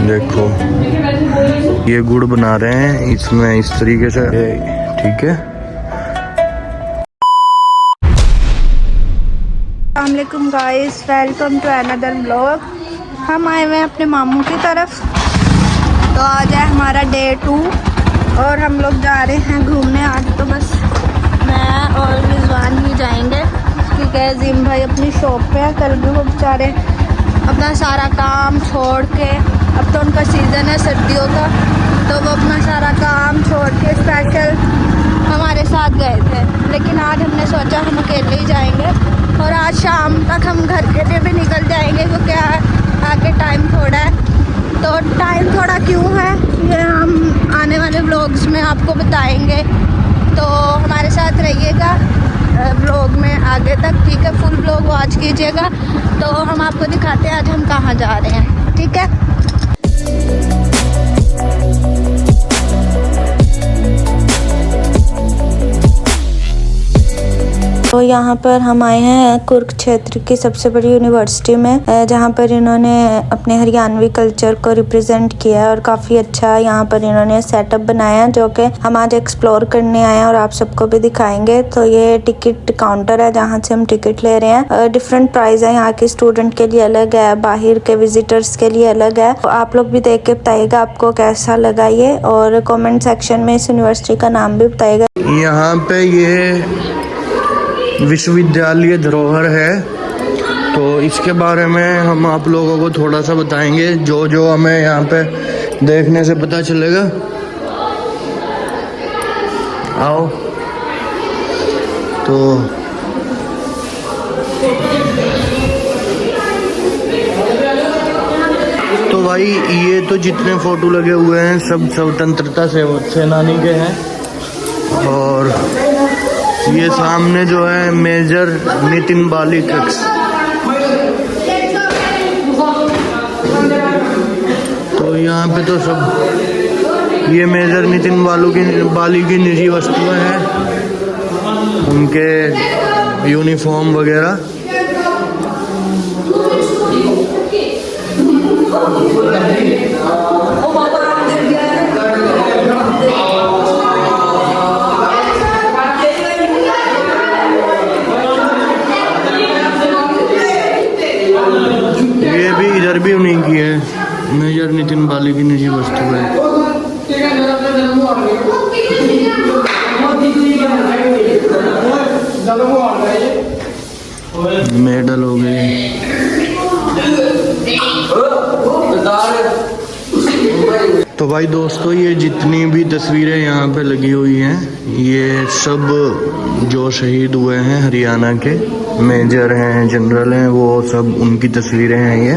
देखो ये गुड़ बना रहे हैं इसमें इस तरीके से, ठीक है। अस्सलाम वालेकुम guys, welcome to another vlog. हम आए हुए हैं अपने मामू की तरफ। तो आज है हमारा डे 2 और हम लोग जा रहे हैं घूमने। आज तो बस मैं और रिजवान ही जाएंगे क्योंकि अजीम भाई अपनी शॉप पे है। कल भी वो बेचारे अपना सारा काम छोड़ के, अब तो उनका सीज़न है सर्दियों का, तो वो अपना सारा काम छोड़ के स्पेशल हमारे साथ गए थे। लेकिन आज हमने सोचा हम अकेले ही जाएंगे और आज शाम तक हम घर के लिए भी निकल जाएंगे क्योंकि आगे टाइम थोड़ा है। तो टाइम थोड़ा क्यों है ये हम आने वाले व्लॉग्स में आपको बताएंगे, तो हमारे साथ रहिएगा व्लॉग में आगे तक, ठीक है। फुल व्लॉग वॉच कीजिएगा। तो हम आपको दिखाते हैं आज हम कहाँ जा रहे हैं, ठीक है। तो यहाँ पर हम आए हैं कुरुक्षेत्र की सबसे बड़ी यूनिवर्सिटी में, जहाँ पर इन्होंने अपने हरियाणवी कल्चर को रिप्रेजेंट किया है और काफ़ी अच्छा यहाँ पर इन्होंने सेटअप बनाया है, जो कि हम आज एक्सप्लोर करने आए हैं और आप सबको भी दिखाएंगे। तो ये टिकट काउंटर है जहाँ से हम टिकट ले रहे हैं। डिफरेंट प्राइस है यहाँ के, स्टूडेंट के लिए अलग है, बाहर के विजिटर्स के लिए अलग है। तो आप लोग भी देख के बताइएगा आपको कैसा लगा ये, और कॉमेंट सेक्शन में इस यूनिवर्सिटी का नाम भी बताइएगा। यहाँ पे ये विश्वविद्यालय धरोहर है, तो इसके बारे में हम आप लोगों को थोड़ा सा बताएंगे जो जो हमें यहाँ पे देखने से पता चलेगा। आओ। तो भाई ये तो जितने फोटो लगे हुए हैं सब स्वतंत्रता सेनानी के हैं, और ये सामने जो है मेजर नितिन बाली ट्रक्स। तो यहाँ पे तो सब ये मेजर नितिन बाली की निजी वस्तुएं हैं, उनके यूनिफॉर्म वगैरह। ये भी इधर भी उन्हीं की है, मेजर नितिन बाली की निजी वस्तु है। मेडल हो गए। तो भाई दोस्तों, ये जितनी भी तस्वीरें यहाँ पे लगी हुई हैं, ये सब जो शहीद हुए हैं हरियाणा के, मेजर हैं, जनरल हैं, वो सब उनकी तस्वीरें हैं ये।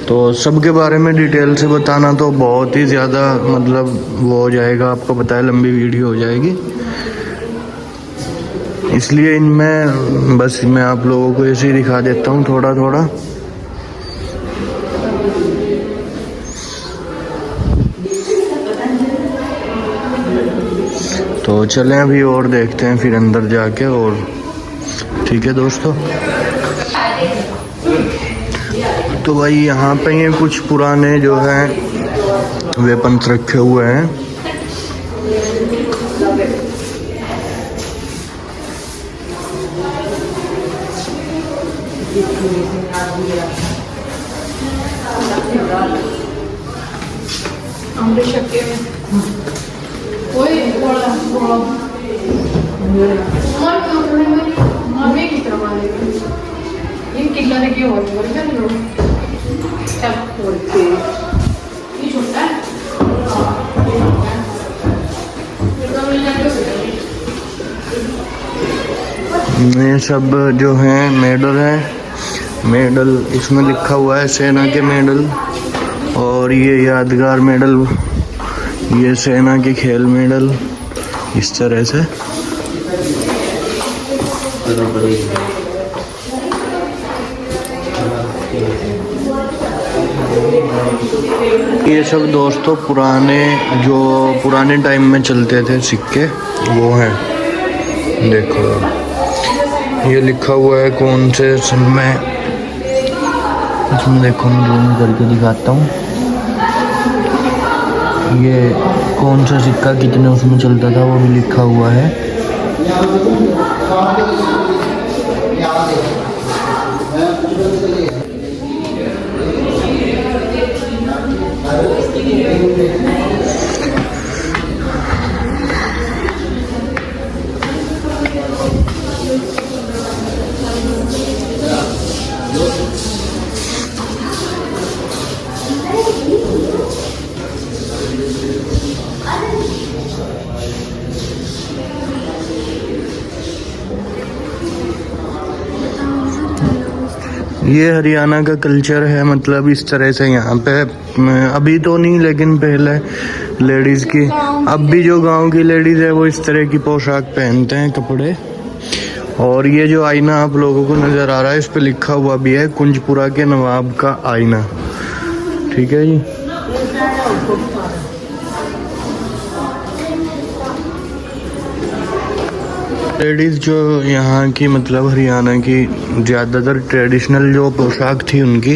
तो सब के बारे में डिटेल से बताना तो बहुत ही ज़्यादा मतलब वो हो जाएगा, आपको पता है लंबी वीडियो हो जाएगी, इसलिए इनमें बस मैं आप लोगों को ऐसे ही दिखा देता हूँ थोड़ा थोड़ा। तो चलें अभी और देखते हैं फिर अंदर जाके, और ठीक है दोस्तों। तो भाई यहाँ पे ये कुछ पुराने जो हैं वेपन्स रखे हुए हैं। ये सब जो हैं मेडल हैं, मेडल इसमें लिखा हुआ है सेना के मेडल, और ये यादगार मेडल, ये सेना के खेल मेडल, इस तरह से। ये सब दोस्तों पुराने टाइम में चलते थे सिक्के, वो हैं। देखो ये लिखा हुआ है कौन से सन में, इसमें देखो मैं जूम करके दिखाता हूँ। ये कौन सा सिक्का कितने उसमें चलता था वो भी लिखा हुआ है। ये हरियाणा का कल्चर है, मतलब इस तरह से यहाँ पे अभी तो नहीं लेकिन पहले लेडीज़ की, अब भी जो गांव की लेडीज़ है वो इस तरह की पोशाक पहनते हैं, कपड़े। और ये जो आईना आप लोगों को नज़र आ रहा है इस पे लिखा हुआ भी है कुंजपुरा के नवाब का आईना। ठीक है जी। लेडीज़ जो यहाँ की मतलब हरियाणा की ज़्यादातर ट्रेडिशनल जो पोशाक थी उनकी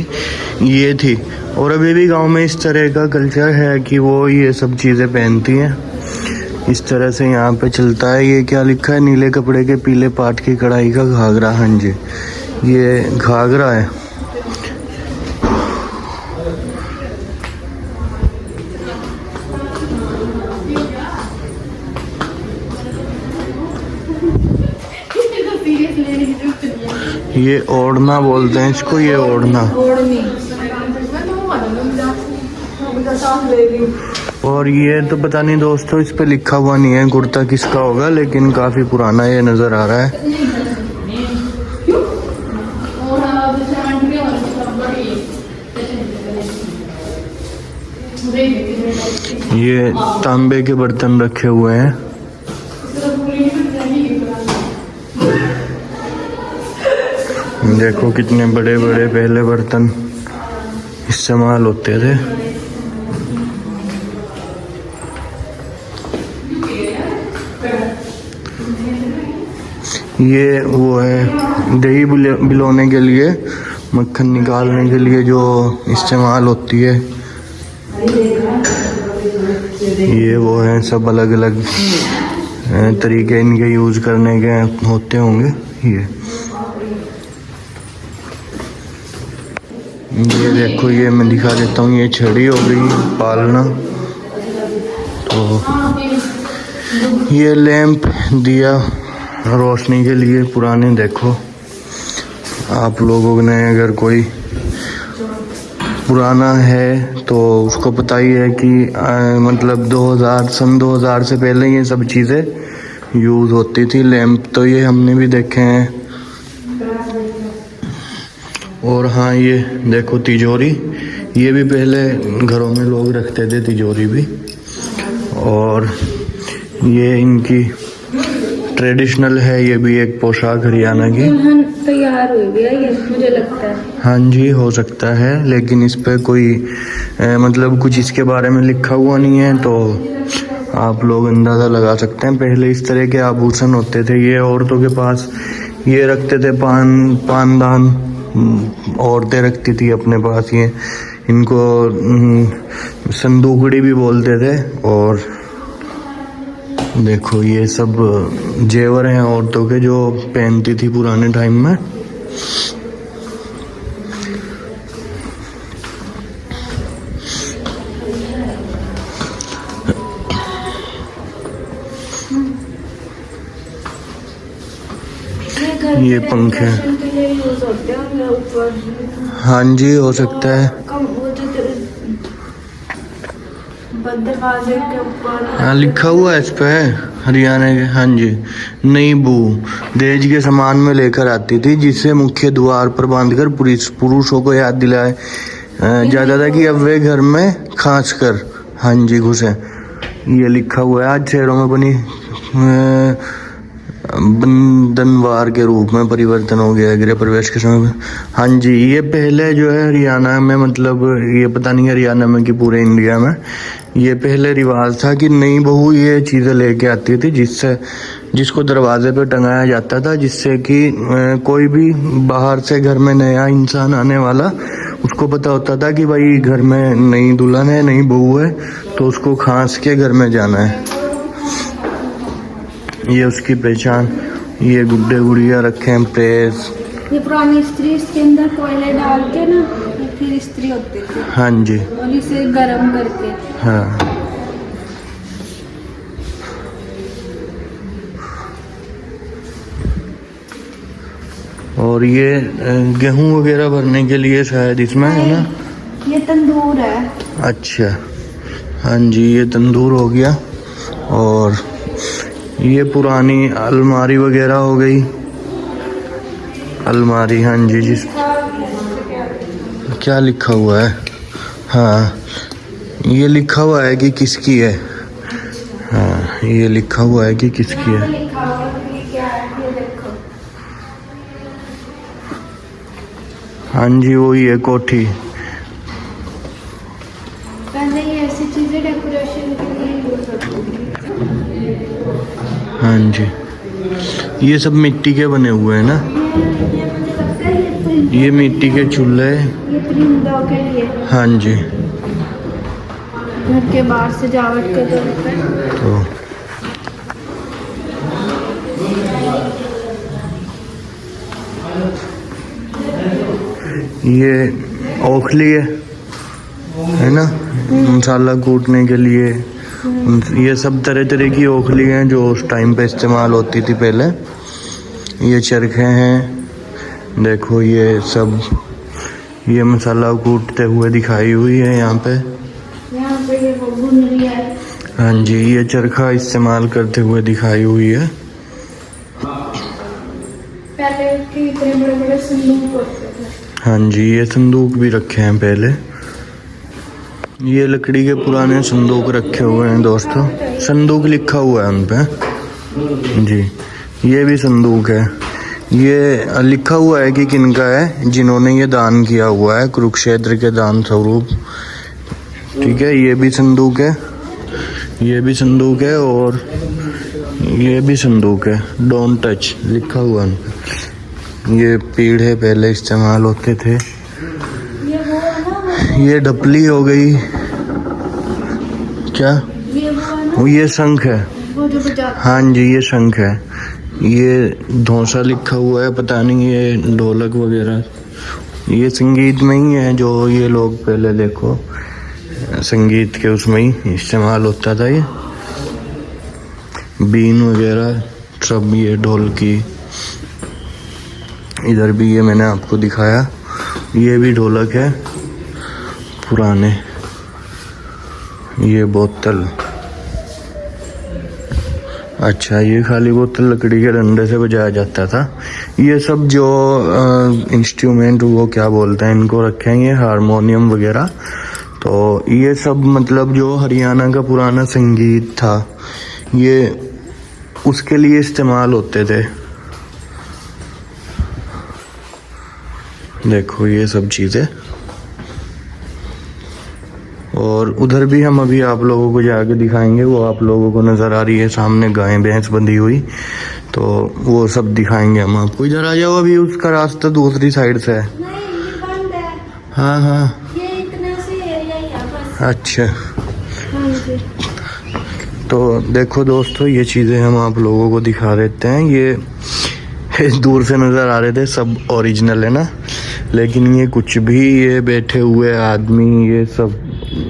ये थी। और अभी भी गांव में इस तरह का कल्चर है कि वो ये सब चीज़ें पहनती हैं। इस तरह से यहाँ पे चलता है। ये क्या लिखा है, नीले कपड़े के पीले पाट की कढ़ाई का घाघरा। हाँ जी, ये घाघरा है। ये ओढ़ना बोलते हैं इसको, ये ओढ़ना। और ये तो पता नहीं दोस्तों, इस पे लिखा हुआ नहीं है कुर्ता किसका होगा, लेकिन काफी पुराना ये नजर आ रहा है। ये तांबे के बर्तन रखे हुए हैं। देखो कितने बड़े बड़े पहले बर्तन इस्तेमाल होते थे। ये वो है दही बिलोने के लिए, मक्खन निकालने के लिए जो इस्तेमाल होती है। ये वो है, सब अलग अलग तरीके इनके यूज करने के होते होंगे। ये देखो, ये मैं दिखा देता हूँ, ये छड़ी हो गई पालना। तो ये लैंप दिया रोशनी के लिए पुराने। देखो आप लोगों ने अगर कोई पुराना है तो उसको पता ही है कि मतलब 2000 से पहले ये सब चीज़ें यूज़ होती थी। लैंप तो ये हमने भी देखे हैं। और हाँ, ये देखो तिजोरी, ये भी पहले घरों में लोग रखते थे तिजोरी भी। और ये इनकी ट्रेडिशनल है, ये भी एक पोशाक हरियाणा की। तैयार हुई भी है ये, मुझे लगता है। हाँ जी, हो सकता है, लेकिन इस पे कोई मतलब कुछ इसके बारे में लिखा हुआ नहीं है, तो आप लोग अंदाज़ा लगा सकते हैं। पहले इस तरह के आभूषण होते थे। ये औरतों के पास ये रखते थे, पानदान औरतें रखती थी अपने पास। ये इनको संदूकड़ी भी बोलते थे। और देखो ये सब जेवर हैं औरतों के जो पहनती थी पुराने टाइम में। ये पंखे, हाँ जी, हो सकता है। दरवाजे के ऊपर हाँ लिखा हुआ है इस पे हरियाणा के। हाँ जी, नई बू दहेज के सामान में लेकर आती थी, जिसे मुख्य द्वार पर बांधकर पुरुषों को याद दिलाए जाता था कि अब वे घर में खास कर हाँ जी घुसे। ये लिखा हुआ है। आज शहरों में बनी बंधनवार के रूप में परिवर्तन हो गया गृह प्रवेश के समय। हाँ जी, ये पहले जो है हरियाणा में, मतलब ये पता नहीं हरियाणा में कि पूरे इंडिया में, ये पहले रिवाज था कि नई बहू ये चीज़ें लेके आती थी जिसको दरवाजे पे टंगाया जाता था, जिससे कि कोई भी बाहर से घर में नया इंसान आने वाला उसको पता होता था कि भाई घर में नई दुल्हन है, नई बहू है, तो उसको खांस के घर में जाना है। ये उसकी पहचान। ये गुड्डे गुड़िया रखे हैं, प्रेस। ये पुरानी इस्त्री, इसके अंदर कोयले डाल के ना फिर इस्त्री होती थी। हाँ जी। और इसे गरम करके। हाँ। और ये गेहूं वगैरह भरने के लिए शायद इसमें है ना। ये तंदूर है। अच्छा, हाँ जी, ये तंदूर हो गया। और ये पुरानी अलमारी वगैरह हो गई। अलमारी, हाँ जी। जिस क्या लिखा हुआ है? हाँ, ये लिखा हुआ है कि किसकी है। हाँ, ये लिखा हुआ है कि किसकी है। हाँ जी, वही है कोठी। पहले ये ऐसी चीजें डेकोरेशन के लिए यूज होती थी। हाँ जी, ये सब मिट्टी के बने हुए हैं ना। ये मुझे लगता है ये मिट्टी के चूल्हे। ये परिंदों के लिए। हाँ जी। घर के बाहर सजावट के तौर पे। तो ये ओखली है ना, मसाला कूटने के लिए। ये सब तरह तरह की ओखली हैं जो उस टाइम पे इस्तेमाल होती थी पहले। ये चरखे हैं, देखो ये सब। ये मसाला कूटते हुए दिखाई हुई है यहाँ पे। ये वो भुन रही है। हाँ जी, ये चरखा इस्तेमाल करते हुए दिखाई हुई है। पहले के इतने बड़े बड़े संदूक होते थे। हाँ जी, ये संदूक भी रखे हैं पहले। ये लकड़ी के पुराने संदूक रखे हुए हैं दोस्तों। संदूक लिखा हुआ है उन पे जी। ये भी संदूक है। ये लिखा हुआ है कि किनका है, जिन्होंने ये दान किया हुआ है कुरुक्षेत्र के दान स्वरूप। ठीक है, ये भी संदूक है, ये भी संदूक है, और ये भी संदूक है। डोंट टच लिखा हुआ है उन पे। ये पीढ़े पहले इस्तेमाल होते थे। ये ढपली हो गई। क्या? ये शंख है। हाँ जी, ये शंख है। ये धौंसा लिखा हुआ है, पता नहीं ये ढोलक वगैरह। ये संगीत में ही है जो ये लोग पहले देखो संगीत के उसमें ही इस्तेमाल होता था। ये बीन वगैरह सब, ये ढोलकी। इधर भी ये मैंने आपको दिखाया, ये भी ढोलक है पुराने। ये बोतल, अच्छा, ये खाली बोतल लकड़ी के डंडे से बजाया जाता था। ये सब जो इंस्ट्रूमेंट, वो क्या बोलते हैं इनको, रखे हैं ये हारमोनियम वगैरह। तो ये सब मतलब जो हरियाणा का पुराना संगीत था, ये उसके लिए इस्तेमाल होते थे। देखो ये सब चीज़ें। और उधर भी हम अभी आप लोगों को जाके दिखाएंगे। वो आप लोगों को नज़र आ रही है सामने गाय भैंस बंधी हुई, तो वो सब दिखाएंगे हम आपको। इधर आ जाओ, अभी उसका रास्ता दूसरी साइड से है। नहीं, ये बंद है। हाँ हाँ, ये इतना से एरिया ही है बस। अच्छा। हाँ जी। तो देखो दोस्तों, ये चीज़ें हम आप लोगों को दिखा देते हैं। ये दूर से नज़र आ रहे थे, सब ओरिजिनल है ना, लेकिन ये कुछ भी, ये बैठे हुए आदमी, ये सब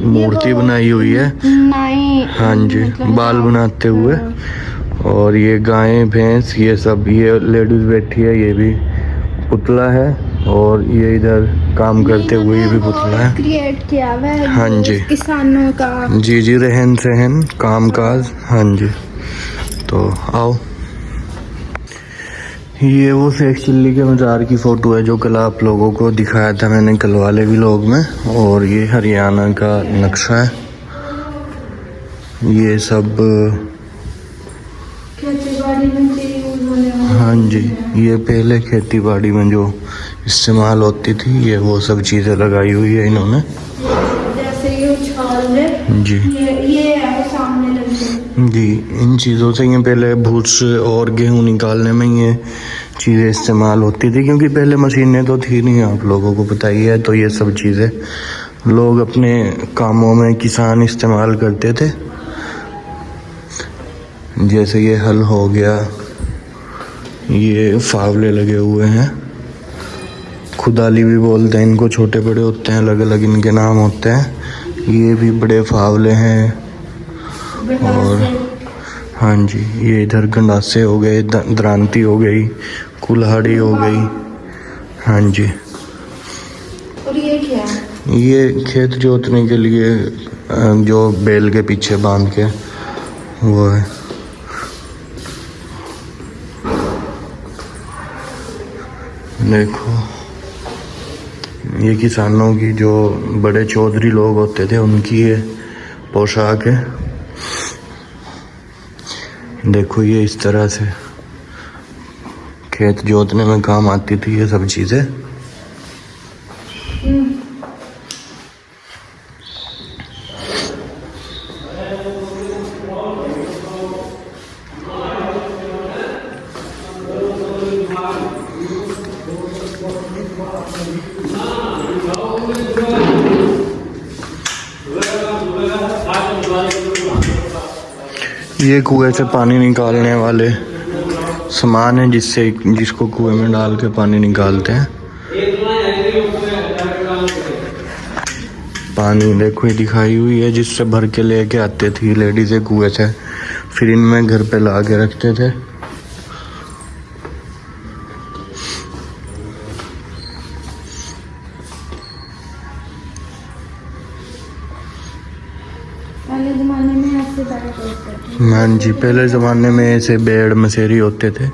मूर्ति बनाई हुई है। नहीं, हाँ जी, मतलब बाल बनाते हुए। और ये गायें भैंस, ये सब, ये लेडीज बैठी है, ये भी पुतला है। और ये इधर काम करते हुए, ये भी पुतला है। क्रिएट किया हुआ है। हाँ जी, किसानों का। जी जी, रहन सहन, काम काज। हाँ जी, तो आओ। ये वो शेख चिल्ली के मज़ार की फ़ोटो है जो कल आप लोगों को दिखाया था मैंने कल वाले व्लॉग में। और ये हरियाणा का नक्शा है। ये सब हाँ जी, ये पहले खेती बाड़ी में जो इस्तेमाल होती थी, ये वो सब चीज़ें लगाई हुई है इन्होंने। जैसे ये उछाल है जी, ये है सामने लगे। जी, इन चीज़ों से ये पहले भूस और गेहूँ निकालने में ये चीज़ें इस्तेमाल होती थी, क्योंकि पहले मशीनें तो थी नहीं, आप लोगों को पता ही है। तो ये सब चीज़ें लोग अपने कामों में किसान इस्तेमाल करते थे। जैसे ये हल हो गया, ये फावले लगे हुए हैं, खुदाली भी बोलते हैं इनको, छोटे बड़े होते हैं, अलग अलग इनके नाम होते हैं। ये भी बड़े फावले हैं। और हाँ जी, ये इधर गंडासे हो गए, द्रांति हो गई, कुल्हाड़ी हो गई। हाँ जी। और ये क्या है? ये खेत जोतने के लिए जो बैल के पीछे बांध के वो है। देखो, ये किसानों की जो बड़े चौधरी लोग होते थे उनकी ये पोशाक है। देखो, ये इस तरह से खेत जोतने में काम आती थी ये सब चीज़ें। ये कुएं से पानी निकालने वाले सामान है, जिसको कुएं में डाल के पानी निकालते हैं। पानी देखो ये दिखाई हुई है, जिससे भर के लेके आते थी लेडीज़ें कुएं से, फिर इनमें घर पे ला के रखते थे। पहले ज़माने में ऐसे बड़े होते थे। हाँ जी, पहले ज़माने में ऐसे बेड़ मसेरी होते थे।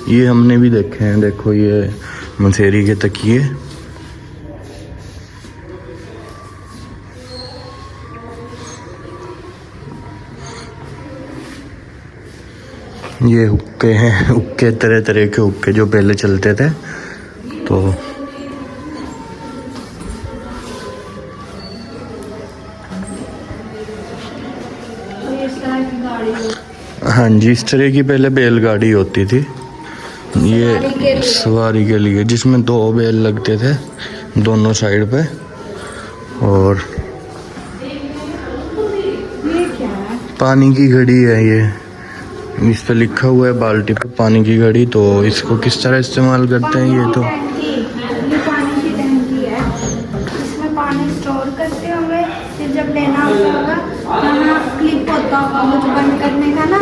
ये हमने भी देखे हैं। देखो, ये मसेरी के तकिए। ये हुक्के हैं, हुक्के तरह तरह के हुक्के जो पहले चलते थे। तो हाँ जी, इस तरह की पहले बैलगाड़ी होती थी, ये सवारी के लिए, जिसमें 2 बैल लगते थे दोनों साइड पे। और ये क्या है? पानी की घड़ी है ये, इस पे लिखा हुआ है बाल्टी पे पानी की घड़ी। तो इसको किस तरह इस्तेमाल करते हैं ये तो ये पानी की टंकी है, इसमें पानी स्टोर करते होंगे, फिर जब लेना होगा यहाँ क्लिप होता होगा कुछ बंद करने का ना,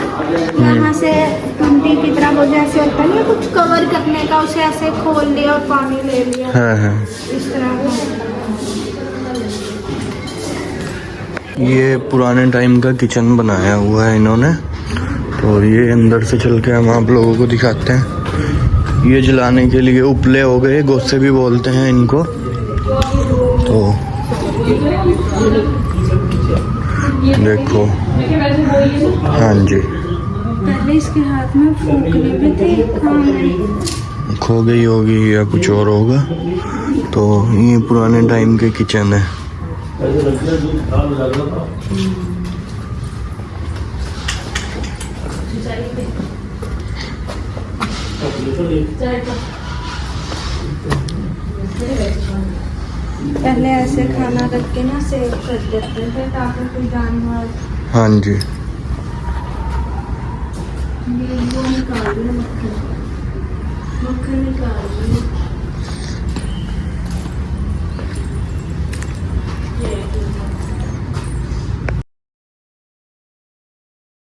यहाँ से टंकी की तरह वो जैसे होता है कुछ कवर करने का, उसे ऐसे खोल लिया और पानी ले लिया। हाँ। इस तरह ये पुराने टाइम का किचन बनाया हुआ है इन्होंने। तो ये अंदर से चल के हम आप लोगों को दिखाते हैं। ये जलाने के लिए उपले हो गए, गोसे भी बोलते हैं इनको। तो देखो, हाँ जी, पहले इसके हाथ में फूकने भी थे, खो गई होगी या कुछ और होगा। तो ये पुराने टाइम के किचन है। पहले ऐसे खाना रख के ना सेव कर देते थे ताकि कोई जानवर। हाँ जी, ये वो निकाल दिया, मक्खन निकाल दिया।